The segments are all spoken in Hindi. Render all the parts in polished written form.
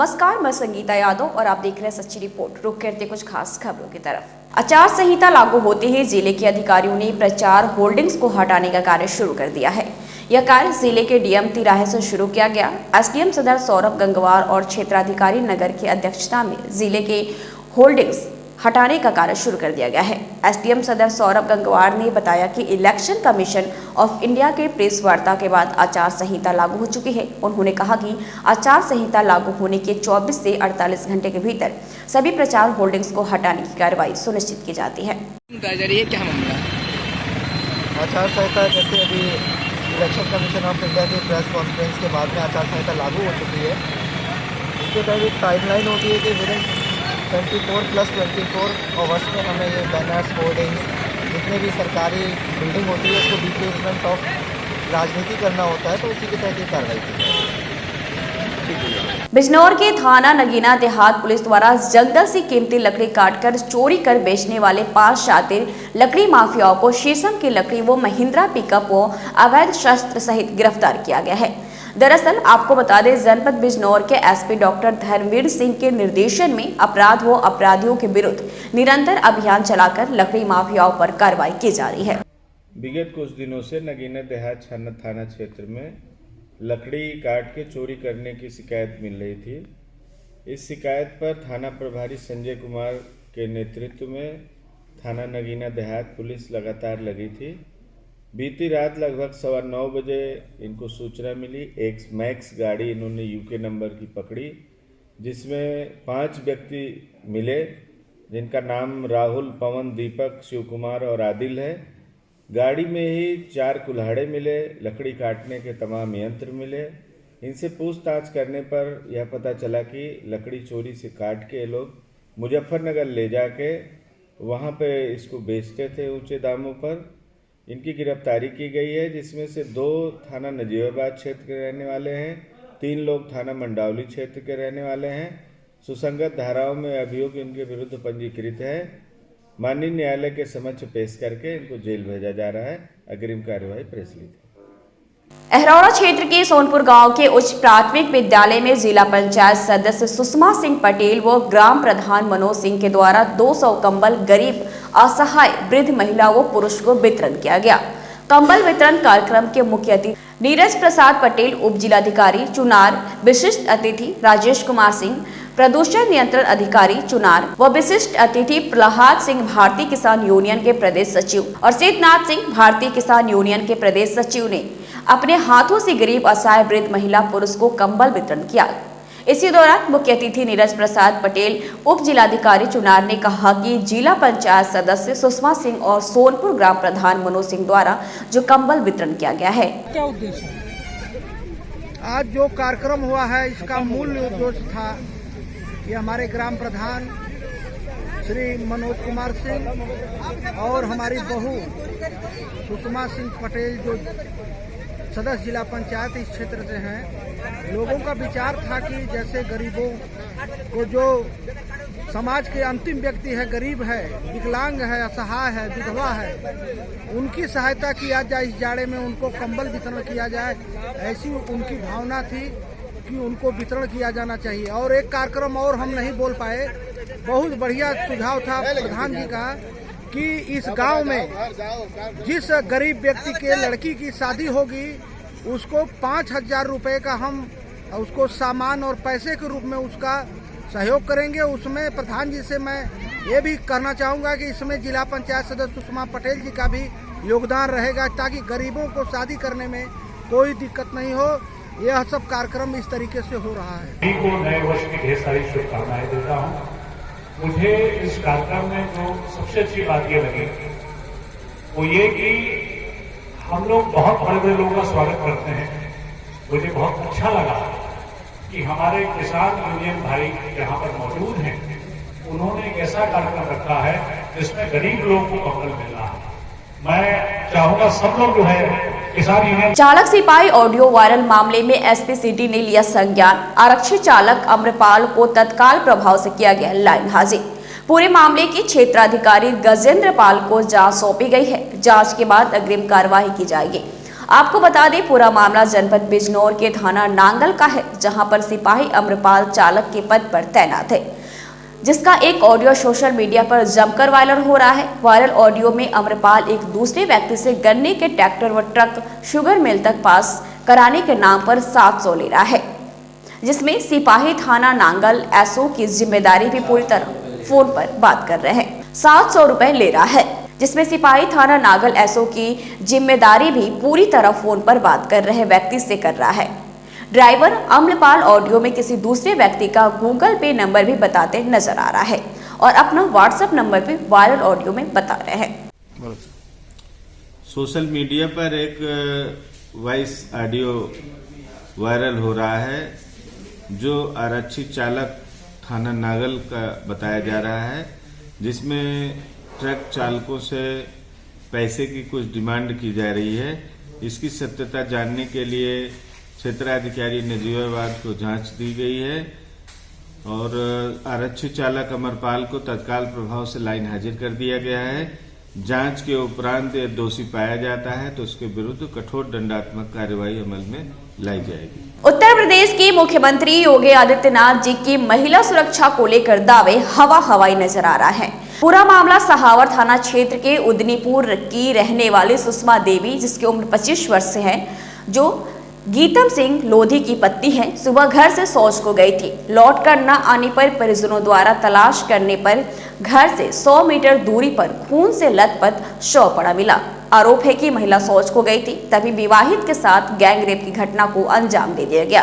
नमस्कार, मैं संगीता यादव और आप देख रहे हैं सच्ची रिपोर्ट। रुक करते कुछ खास खबरों की तरफ। आचार संहिता लागू होते ही जिले के अधिकारियों ने प्रचार होर्डिंग्स को हटाने का कार्य शुरू कर दिया है। यह कार्य जिले के डीएम तिराहे से शुरू किया गया। एसडीएम सदर सौरभ गंगवार और क्षेत्राधिकारी नगर की अध्यक्षता में जिले के होर्डिंग्स हटाने का कार्य शुरू कर दिया गया है। एसडीएम सदर सौरभ गंगवार ने बताया कि इलेक्शन कमीशन ऑफ इंडिया के प्रेस वार्ता के बाद आचार संहिता लागू हो चुकी है। उन्होंने कहा कि आचार संहिता लागू होने के 24 से 48 घंटे के भीतर सभी प्रचार होर्डिंग्स को हटाने की कार्रवाई सुनिश्चित की जाती है। क्या मामला? आचार संहिता जैसे अभी इलेक्शन कमीशन ऑफ इंडिया की प्रेस कॉन्फ्रेंस के बाद में आचार संहिता लागू हो चुकी है। इसके तहत एक टाइमलाइन होती है कि विदिन 24+24 आवर्स में हमें ये बैनर्स, होर्डिंग्स, जितने भी सरकारी बिल्डिंग होती है उसको डिप्लेसमेंट ऑफ राजनीति करना होता है, तो उसी के तहत ये कार्रवाई की जाए। बिजनौर के थाना नगीना देहात पुलिस द्वारा जंगल से कीमती लकड़ी काटकर चोरी कर बेचने वाले 5 शातिर लकड़ी माफियाओं को शीशम की लकड़ी व महिंद्रा पिकअप व अवैध शस्त्र सहित गिरफ्तार किया गया है। दरअसल आपको बता दें, जनपद बिजनौर के एसपी डॉक्टर धर्मवीर सिंह के निर्देशन में अपराध व अपराधियों के विरुद्ध निरंतर अभियान चलाकर लकड़ी माफियाओं पर कार्रवाई की जा रही है। विगत कुछ दिनों से नगीना देहात थाना क्षेत्र में लकड़ी काट के चोरी करने की शिकायत मिल रही थी। इस शिकायत पर थाना प्रभारी संजय कुमार के नेतृत्व में थाना नगीना देहात पुलिस लगातार लगी थी। बीती रात लगभग 9:15 बजे इनको सूचना मिली। एक मैक्स गाड़ी इन्होंने यूके नंबर की पकड़ी, जिसमें 5 व्यक्ति मिले, जिनका नाम राहुल, पवन, दीपक, शिव कुमार और आदिल है। गाड़ी में ही 4 कुल्हाड़े मिले, लकड़ी काटने के तमाम यंत्र मिले। इनसे पूछताछ करने पर यह पता चला कि लकड़ी चोरी से काट के लोग मुजफ्फरनगर ले जाके वहाँ पे इसको बेचते थे ऊंचे दामों पर। इनकी गिरफ्तारी की गई है, जिसमें से 2 थाना नजीबाबाद क्षेत्र के रहने वाले हैं, 3 लोग थाना मंडावली क्षेत्र के रहने वाले हैं। सुसंगत धाराओं में अभियोग इनके विरुद्ध पंजीकृत है। माननीय न्यायालय के समक्ष पेश करके इनको जेल भेजा जा रहा है। अग्रिम कार्यवाही प्रचलित है। अहरौरा क्षेत्र के सोनपुर गांव के उच्च प्राथमिक विद्यालय में जिला पंचायत सदस्य सुषमा सिंह पटेल व ग्राम प्रधान मनोज सिंह के द्वारा 200 कंबल गरीब, असहाय, वृद्ध महिला व पुरुष को वितरण किया गया। कंबल वितरण कार्यक्रम के मुख्य अतिथि नीरज प्रसाद पटेल, उप जिलाधिकारी चुनार, विशिष्ट अतिथि राजेश कुमार सिंह, प्रदूषण नियंत्रण अधिकारी चुनार व विशिष्ट अतिथि प्रहलाद सिंह, भारतीय किसान यूनियन के प्रदेश सचिव, और सिद्धनाथ सिंह, भारतीय किसान यूनियन के प्रदेश सचिव ने अपने हाथों से गरीब, असहाय, वृद्ध महिला, पुरुष को कंबल वितरण किया। इसी दौरान मुख्य अतिथि नीरज प्रसाद पटेल, उप जिलाधिकारी चुनार ने कहा कि जिला पंचायत सदस्य सुषमा सिंह और सोनपुर ग्राम प्रधान मनोज सिंह द्वारा जो कंबल वितरण किया गया है, क्या उद्देश्य है? आज जो कार्यक्रम हुआ है इसका मूल उद्देश्य था कि हमारे ग्राम प्रधान श्री मनोज कुमार सिंह और हमारी बहू सुषमा सिंह पटेल जो सदस्य जिला पंचायत इस क्षेत्र से हैं, लोगों का विचार था कि जैसे गरीबों को, जो समाज के अंतिम व्यक्ति है, गरीब है, विकलांग है, असहाय है, विधवा है, उनकी सहायता किया जाए। इस जाड़े में उनको कंबल वितरण किया जाए, ऐसी उनकी भावना थी कि उनको वितरण किया जाना चाहिए। और एक कार्यक्रम और हम नहीं बोल पाए, बहुत बढ़िया सुझाव था प्रधान जी का कि इस गांव में जिस गरीब व्यक्ति के लड़की की शादी होगी उसको 5,000 रुपये का हम उसको सामान और पैसे के रूप में उसका सहयोग करेंगे। उसमें प्रधान जी से मैं ये भी कहना चाहूँगा कि इसमें जिला पंचायत सदस्य सुषमा पटेल जी का भी योगदान रहेगा, ताकि गरीबों को शादी करने में कोई दिक्कत नहीं हो। यह सब कार्यक्रम इस तरीके से हो रहा है। सभी को नए वर्ष की ढेर सारी शुभकामनाएं देता हूँ। मुझे इस कार्यक्रम में जो सबसे अच्छी बात ये लगी वो ये कि हम लोग बहुत बड़े लोगों का स्वागत करते हैं। मुझे बहुत अच्छा लगा कि हमारे किसान यूनियन भाई यहाँ पर मौजूद हैं, उन्होंने एक ऐसा कार्यक्रम रखा है जिसमें गरीब लोगों को कंबल मिल रहा है। मैं चाहूंगा सब लोग जो है किसान यूनियन। चालक सिपाही ऑडियो वायरल मामले में एसपी सिटी ने लिया संज्ञान। आरक्षित चालक अम्रपाल को तत्काल प्रभाव से किया गया लाइन हाजिर। पूरे मामले की क्षेत्राधिकारी गजेंद्र पाल को जांच सौंपी गई है। जांच के बाद अग्रिम कार्यवाही की जाएगी। आपको बता दें पूरा मामला जनपद बिजनौर के थाना नांगल का है, जहां पर सिपाही अम्रपाल चालक के पद पर तैनात है, जिसका एक ऑडियो सोशल मीडिया पर जमकर वायरल हो रहा है। वायरल ऑडियो में अम्रपाल एक दूसरे व्यक्ति से गन्ने के ट्रैक्टर व ट्रक शुगर मिल तक पास कराने के नाम पर 700 ले रहा है, जिसमें सिपाही थाना नांगल एसओ की जिम्मेदारी भी पूरी तरह फोन पर बात कर रहे हैं। 700 रुपए ले रहा है, जिसमें सिपाही थाना नांगल एसओ की जिम्मेदारी भी पूरी तरह फोन पर बात कर रहे व्यक्ति से कर रहा है। ड्राइवर अम्रपाल ऑडियो में किसी दूसरे व्यक्ति का गूगल पे नंबर भी बताते नजर आ रहा है और अपना व्हाट्सएप नंबर भी वायरल ऑडियो में बता रहे हैं। सोशल मीडिया पर एक वॉइस ऑडियो वायरल हो रहा है, जो आरक्षित चालक थाना नागल का बताया जा रहा है, जिसमें ट्रक चालकों से पैसे की कुछ डिमांड की जा रही है। इसकी सत्यता जानने के लिए क्षेत्राधिकारी नजीबाबाद को जांच दी गई है और आरक्षित चालक अमरपाल को तत्काल प्रभाव से लाइन हाजिर कर दिया गया है। जांच के उपरांत यदि दोषी पाया जाता है तो उसके विरुद्ध कठोर दंडात्मक कार्रवाई अमल में लाई जाएगी। उत्तर प्रदेश के मुख्यमंत्री योगी आदित्यनाथ जी की महिला सुरक्षा को लेकर दावे हवाई नजर आ रहा है। पूरा मामला सहावर थाना क्षेत्र के उदनीपुर की रहने वाली सुषमा देवी, जिसकी उम्र 25 वर्ष से है, जो गीतम सिंह लोधी की पत्नी है, सुबह घर से शौच को गई थी। लौट कर न आने पर परिजनों द्वारा तलाश करने पर घर से 100 मीटर दूरी पर खून से लथपथ शव पड़ा मिला। आरोप है कि महिला शौच को गई थी, तभी विवाहित के साथ गैंगरेप की घटना को अंजाम दे दिया गया।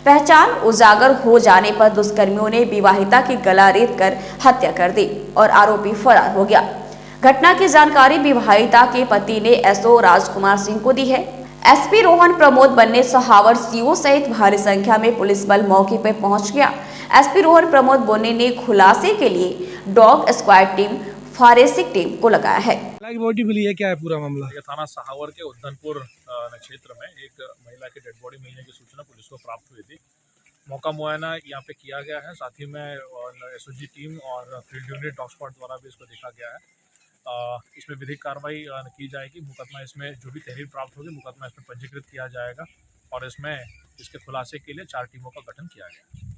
पहचान उजागर हो जाने पर दुष्कर्मियों ने विवाहिता की गला रेत कर हत्या कर दी और आरोपी फरार हो गया। घटना की जानकारी विवाहिता के पति ने एसओ राजकुमार सिंह को दी है। एसपी रोहन प्रमोद बन्ने सहावर सीओ सहित भारी संख्या में पुलिस बल मौके पर पहुंच गया। एसपी रोहन प्रमोद बन्ने ने खुलासे के लिए dog squad team, forensic team को लगाया है। बॉडी मिली है, क्या है पूरा मामला? ये थाना सहावर के उद्दनपुर क्षेत्र में एक महिला की डेड बॉडी मिलने की सूचना पुलिस को प्राप्त हुई थी। मौका मुआयना यहाँ पे किया गया है, साथ ही में एसओजी टीम और फील्ड यूनिट डॉग स्क्वाड द्वारा भी इसको देखा गया है। इसमें विधिक कार्रवाई की जाएगी। मुकदमा इसमें जो भी तहरीर प्राप्त होगी, मुकदमा इसमें पंजीकृत किया जाएगा और इसमें इसके खुलासे के लिए 4 टीमों का गठन किया गया।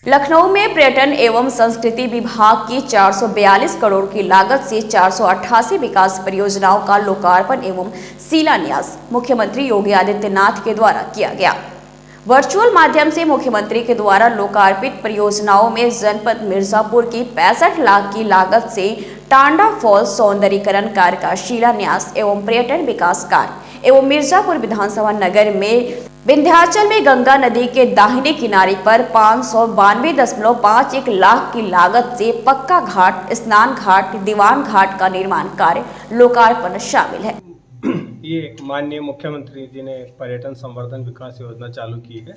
लखनऊ में पर्यटन एवं संस्कृति विभाग की 442 करोड़ की लागत से 488 विकास परियोजनाओं का लोकार्पण एवं शिलान्यास मुख्यमंत्री योगी आदित्यनाथ के द्वारा किया गया। वर्चुअल माध्यम से मुख्यमंत्री के द्वारा लोकार्पित परियोजनाओं में जनपद मिर्जापुर की 65 लाख की लागत से टांडा फॉल्स सौंदर्यीकरण कार्य का शिलान्यास एवं पर्यटन विकास कार्य एवं मिर्जापुर विधानसभा नगर में विंध्याचल में गंगा नदी के दाहिने किनारे पर 592.51 लाख की लागत से पक्का घाट, स्नान घाट, दीवान घाट का निर्माण कार्य लोकार्पण शामिल है। ये माननीय मुख्यमंत्री जी ने पर्यटन संवर्धन विकास योजना चालू की है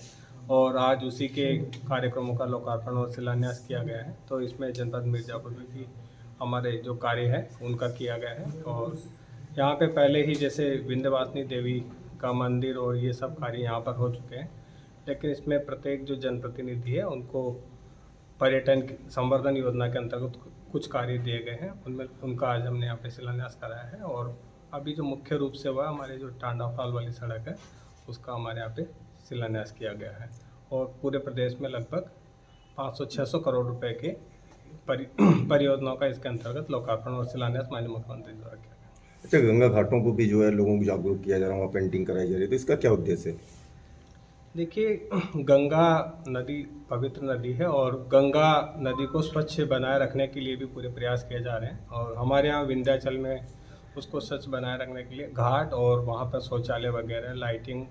और आज उसी के कार्यक्रमों का लोकार्पण और शिलान्यास किया गया है। तो इसमें जनपद मिर्जापुर में भी हमारे जो कार्य है उनका किया गया है और यहाँ पे पहले ही जैसे विंध्यवासिनी देवी का मंदिर और ये सब कार्य यहाँ पर हो चुके हैं, लेकिन इसमें प्रत्येक जो जनप्रतिनिधि है उनको पर्यटन संवर्धन योजना के अंतर्गत कुछ कार्य दिए गए हैं, उनमें उनका आज हमने यहाँ पे शिलान्यास कराया है। और अभी जो मुख्य रूप से हुआ हमारे जो टांडा फॉल वाली सड़क है उसका हमारे यहाँ पे शिलान्यास किया गया है और पूरे प्रदेश में लगभग 500-600 करोड़ रुपए के परियोजनाओं का इसके अंतर्गत लोकार्पण और शिलान्यास माननीय मुख्यमंत्री द्वारा किया गया। अच्छा, गंगा घाटों को भी जो है लोगों को जागरूक किया जा रहा है, वहाँ पेंटिंग कराई जा रही है, तो इसका क्या उद्देश्य है? देखिए, गंगा नदी पवित्र नदी है और गंगा नदी को स्वच्छ बनाए रखने के लिए भी पूरे प्रयास किए जा रहे हैं और हमारे यहाँ विंध्याचल में उसको स्वच्छ बनाए रखने के लिए घाट और वहाँ पर शौचालय वगैरह, लाइटिंग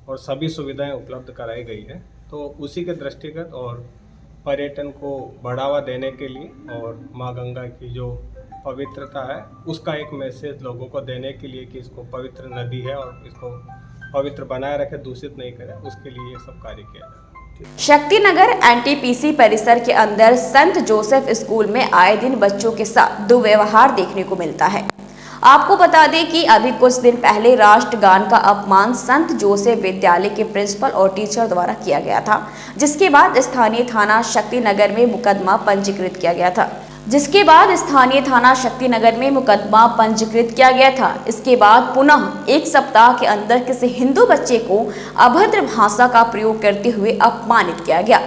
और सभी सुविधाएं उपलब्ध कराई गई है। तो उसी के दृष्टिगत और पर्यटन को बढ़ावा देने के लिए और माँ गंगा की जो पवित्रता है उसका एक मैसेज लोगों को देने के लिए कि इसको पवित्र नदी है और इसको पवित्र बनाए रखे, दूषित नहीं करे, उसके लिए ये सब कार्य किया जा रहा है। शक्तिनगर एनटीपीसी परिसर के अंदर संत जोसेफ स्कूल में आए दिन बच्चों के साथ दुर्व्यवहार देखने को मिलता है। आपको बता दें कि अभी कुछ दिन पहले राष्ट्रगान का अपमान संत जोसेफ विद्यालय के प्रिंसिपल और टीचर द्वारा किया गया था, जिसके बाद स्थानीय थाना शक्तिनगर में मुकदमा पंजीकृत किया गया था। जिसके बाद स्थानीय थाना शक्तिनगर में मुकदमा पंजीकृत किया गया था। इसके बाद पुनः एक सप्ताह के अंदर किसी हिंदू बच्चे को अभद्र भाषा का प्रयोग करते हुए अपमानित किया गया,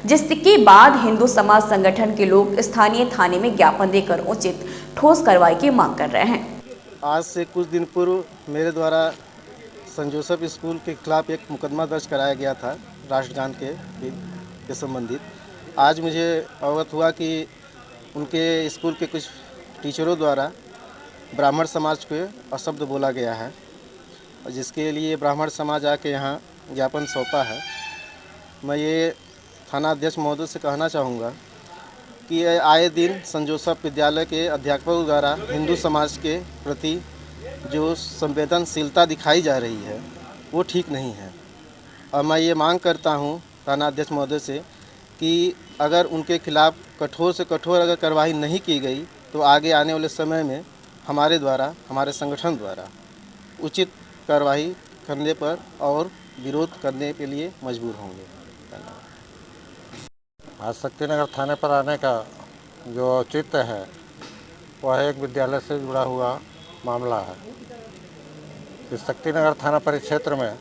जिसके बाद हिंदू समाज संगठन के लोग स्थानीय थाने में ज्ञापन देकर उचित ठोस कार्रवाई की मांग कर रहे हैं। आज से कुछ दिन पूर्व मेरे द्वारा सेंट जोसेफ स्कूल के खिलाफ एक मुकदमा दर्ज कराया गया था राष्ट्रगान के संबंधित। आज मुझे अवगत हुआ कि उनके स्कूल के कुछ टीचरों द्वारा ब्राह्मण समाज को अशब्द बोला गया है, और जिसके लिए ब्राह्मण समाज आके यहाँ ज्ञापन सौंपा है। मैं ये थाना अध्यक्ष महोदय से कहना चाहूँगा कि आए दिन सेंट जोसेफ विद्यालय के अध्यापकों द्वारा हिंदू समाज के प्रति जो संवेदनशीलता दिखाई जा रही है वो ठीक नहीं है, और मैं ये मांग करता हूँ थाना अध्यक्ष महोदय से कि अगर उनके खिलाफ़ कठोर से कठोर अगर कार्रवाई नहीं की गई तो आगे आने वाले समय में हमारे द्वारा, हमारे संगठन द्वारा उचित कार्रवाई करने पर और विरोध करने के लिए मजबूर होंगे। आज शक्तिनगर थाने पर आने का जो औचित्य है वह एक विद्यालय से जुड़ा हुआ मामला है। इस शक्तिनगर थाना परिक्षेत्र में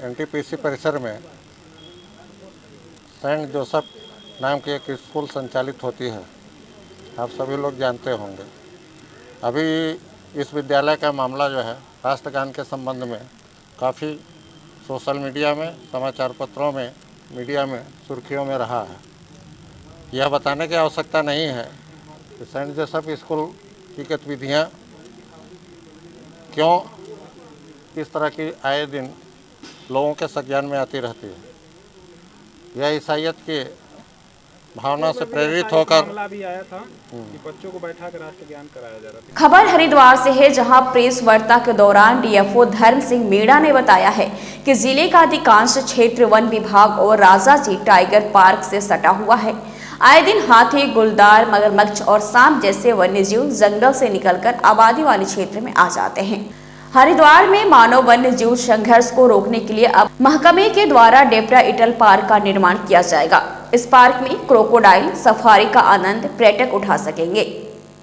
एनटीपीसी परिसर में सेंट जोसेफ नाम की एक स्कूल संचालित होती है, आप सभी लोग जानते होंगे। अभी इस विद्यालय का मामला जो है राष्ट्रगान के संबंध में काफ़ी सोशल मीडिया में, समाचार पत्रों में, मीडिया में सुर्खियों में रहा है। यह बताने की आवश्यकता नहीं है कि सेंट जोसेफ स्कूल की गतिविधियाँ क्यों इस तरह की आए दिन लोगों के संज्ञान में आती रहती है। यह ईसाइयत की भावना से प्रेरित होकर मामला भी आया था कि बच्चों को बैठा कर राष्ट्रज्ञान कराया जा रहा था। खबर हरिद्वार से है, जहां प्रेस वार्ता के दौरान डीएफओ धर्म सिंह मीणा ने बताया है कि जिले का अधिकांश क्षेत्र वन विभाग और राजाजी टाइगर पार्क से सटा हुआ है। आए दिन हाथी, गुलदार, मगरमच्छ और सांप जैसे वन्यजीव जंगल से निकलकर आबादी वाले क्षेत्र में आ जाते हैं। हरिद्वार में मानव वन्य जीव संघर्ष को रोकने के लिए अब महकमे के द्वारा डेप्टा इटल पार्क का निर्माण किया जाएगा। इस पार्क में क्रोकोडाइल सफारी का आनंद पर्यटक उठा सकेंगे।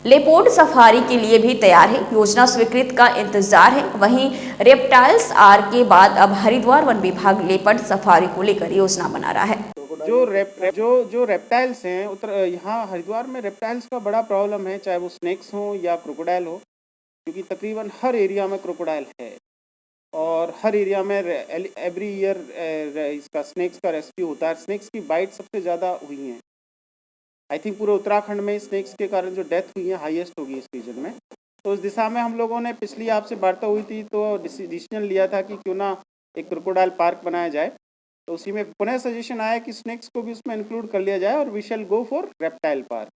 लेपोर्ड सफारी के लिए भी तैयार है, योजना स्वीकृत का इंतजार है। वहीं रेप्टाइल्स आर के बाद अब हरिद्वार वन विभाग लेपर्ड सफारी को लेकर योजना बना रहा है। जो रेप्टाइल्स हैं यहाँ हरिद्वार में रेप्टाइल्स का बड़ा प्रॉब्लम है, चाहे वो स्नेक्स हो या क्रोकोडाइल हो, क्योंकि तकरीबन हर एरिया में क्रोकोडाइल है और हर एरिया में एवरी ईयर इसका स्नेक्स का रेस्क्यू होता है। स्नेक्स की बाइट सबसे ज़्यादा हुई हैं। आई थिंक पूरे उत्तराखंड में स्नेक्स के कारण जो डेथ हुई है हाईएस्ट होगी इस रीजन में। तो उस दिशा में हम लोगों ने पिछली आपसे वार्ता हुई थी तो डिसीजन लिया था कि क्यों ना एक क्रोकोडाइल पार्क बनाया जाए। तो उसी में पुनः सजेशन आया कि स्नेक्स को भी उसमें इंक्लूड कर लिया जाए और we shall go for reptile park.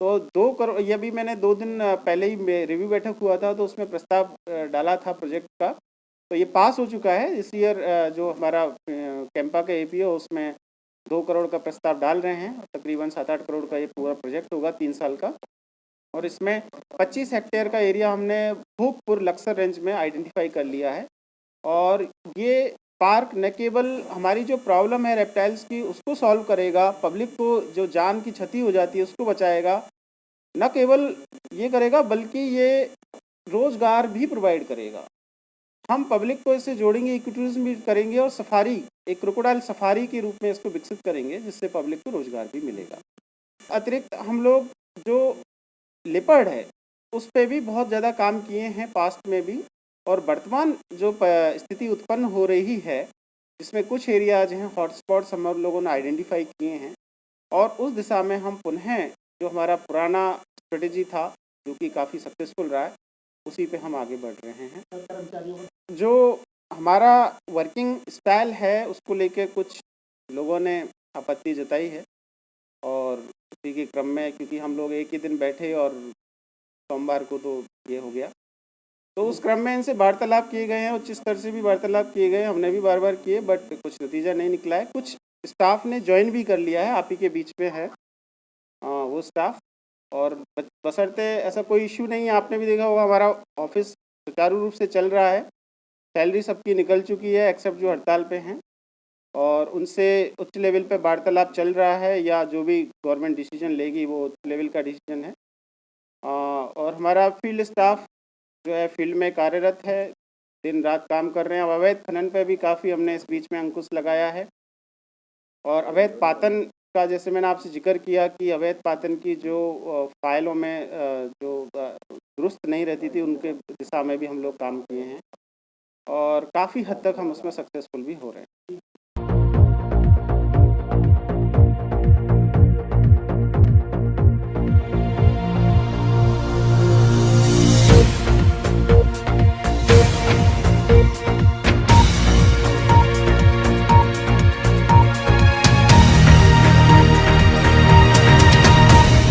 तो 2 करोड़, ये भी मैंने 2 दिन पहले ही रिव्यू बैठक हुआ था तो उसमें प्रस्ताव डाला था प्रोजेक्ट का, तो ये पास हो चुका है। इस ईयर जो हमारा कैंपा का एपीओ उसमें 2 करोड़ का प्रस्ताव डाल रहे हैं। तकरीबन 7-8 करोड़ का ये पूरा प्रोजेक्ट होगा 3 साल का, और इसमें 25 हेक्टेयर का एरिया हमने भूपपुर लक्सर रेंज में आइडेंटिफाई कर लिया है। और ये पार्क न केवल हमारी जो प्रॉब्लम है रेप्टाइल्स की उसको सॉल्व करेगा, पब्लिक को जो जान की क्षति हो जाती है उसको बचाएगा, न केवल ये करेगा बल्कि ये रोज़गार भी प्रोवाइड करेगा। हम पब्लिक को इससे जोड़ेंगे, इको टूरिज्म भी करेंगे और सफारी, एक क्रोकोडाइल सफारी के रूप में इसको विकसित करेंगे जिससे पब्लिक को रोज़गार भी मिलेगा। अतिरिक्त हम लोग जो लेपर्ड है उस पर भी बहुत ज़्यादा काम किए हैं पास्ट में भी, और वर्तमान जो स्थिति उत्पन्न हो रही है जिसमें कुछ एरियाज हैं हॉटस्पॉट्स हम लोगों ने आइडेंटिफाई किए हैं, और उस दिशा में हम पुनः जो हमारा पुराना स्ट्रेटेजी था जो कि काफ़ी सक्सेसफुल रहा है उसी पे हम आगे बढ़ रहे हैं। जो हमारा वर्किंग स्टाइल है उसको लेकर कुछ लोगों ने आपत्ति जताई है, और उसी के क्रम में क्योंकि हम लोग एक ही दिन बैठे और सोमवार को तो ये हो गया, तो उस क्रम में इनसे वार्तालाप किए गए हैं, उच्च स्तर से भी वार्तालाप किए गए, हमने भी बार बार किए, बट कुछ नतीजा नहीं निकला है। कुछ स्टाफ ने ज्वाइन भी कर लिया है, आप ही के बीच में है वो स्टाफ, और बशर्ते ऐसा कोई इश्यू नहीं है। आपने भी देखा होगा हमारा ऑफिस सुचारू रूप से चल रहा है, सैलरी सबकी निकल चुकी है एक्सेप्ट जो हड़ताल पे हैं, और उनसे उच्च लेवल पे वार्तालाप चल रहा है, या जो भी गवर्नमेंट डिसीजन लेगी वो उच्च लेवल का डिसीजन है। और हमारा फील्ड स्टाफ जो है फील्ड में कार्यरत है, दिन रात काम कर रहे हैं। अब अवैध खनन पे भी काफ़ी हमने इस बीच में अंकुश लगाया है और अवैध पातन का जैसे मैंने आपसे जिक्र किया कि अवैध पातन की जो फाइलों में जो दुरुस्त नहीं रहती थी उनके दिशा में भी हम लोग काम किए हैं और काफ़ी हद तक हम उसमें सक्सेसफुल भी हो रहे हैं।